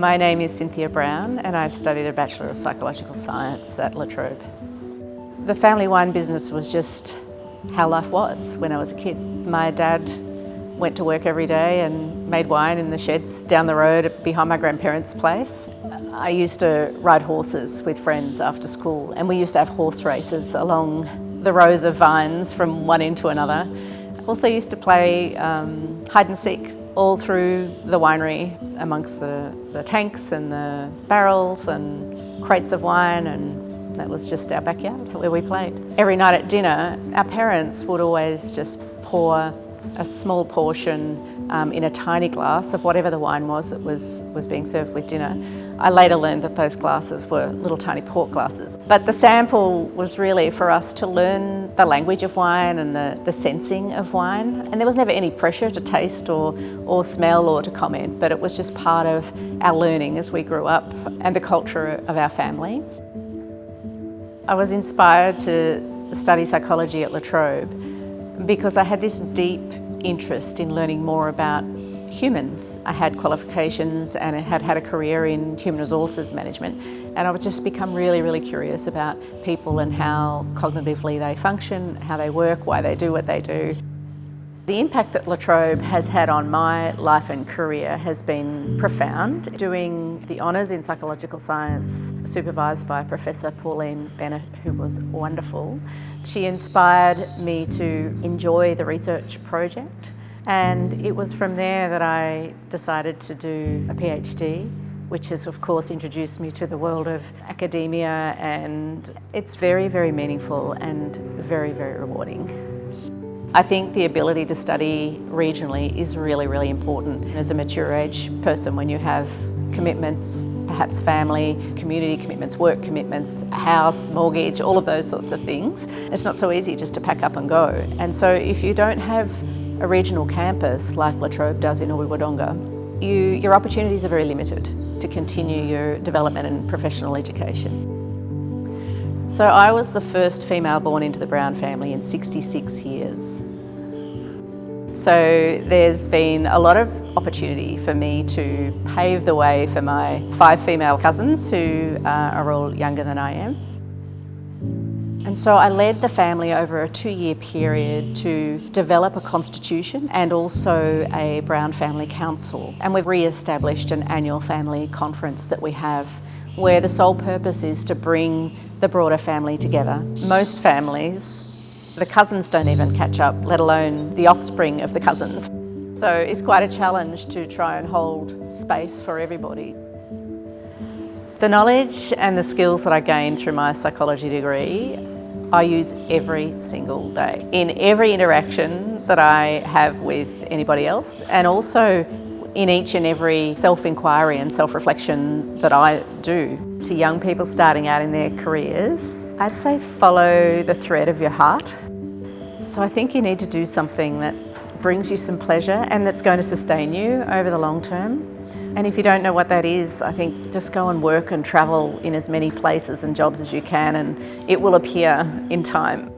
My name is Cynthia Brown and I've studied a Bachelor of Psychological Science at Trobe. The family wine business was just how life was when I was a kid. My dad went to work every day and made wine in the sheds down the road behind my grandparents' place. I used to ride horses with friends after school, and we used to have horse races along the rows of vines from one end to another. Also used to play hide and seek all through the winery amongst the tanks and the barrels and crates of wine, and that was just our backyard where we played. Every night at dinner, our parents would always just pour a small portion in a tiny glass of whatever the wine was that was being served with dinner. I later learned that those glasses were little tiny port glasses. But the sample was really for us to learn the language of wine and the sensing of wine. And there was never any pressure to taste or smell or to comment, but it was just part of our learning as we grew up and the culture of our family. I was inspired to study psychology at La Trobe because I had this deep interest in learning more about humans. I had qualifications and I had had a career in human resources management, and I would just become really, really curious about people and how cognitively they function, how they work, why they do what they do. The impact that La Trobe has had on my life and career has been profound. Doing the honours in psychological science, supervised by Professor Pauline Bennett, who was wonderful, she inspired me to enjoy the research project. And it was from there that I decided to do a PhD, which has of course introduced me to the world of academia, and it's very, very meaningful and very, very rewarding. I think the ability to study regionally is really, really important. As a mature age person, when you have commitments, perhaps family, community commitments, work commitments, a house, mortgage, all of those sorts of things, it's not so easy just to pack up and go. And so if you don't have a regional campus like La Trobe does in Wodonga, your opportunities are very limited to continue your development and professional education. So I was the first female born into the Brown family in 66 years. So there's been a lot of opportunity for me to pave the way for my 5 female cousins who are all younger than I am. And so I led the family over a 2-year period to develop a constitution and also a Brown Family Council. And we've re-established an annual family conference that we have, where the sole purpose is to bring the broader family together. Most families, the cousins don't even catch up, let alone the offspring of the cousins. So it's quite a challenge to try and hold space for everybody. The knowledge and the skills that I gained through my psychology degree, I use every single day in every interaction that I have with anybody else, and also in each and every self-inquiry and self-reflection that I do. To young people starting out in their careers, I'd say follow the thread of your heart. So I think you need to do something that brings you some pleasure and that's going to sustain you over the long term. And if you don't know what that is, I think just go and work and travel in as many places and jobs as you can, and it will appear in time.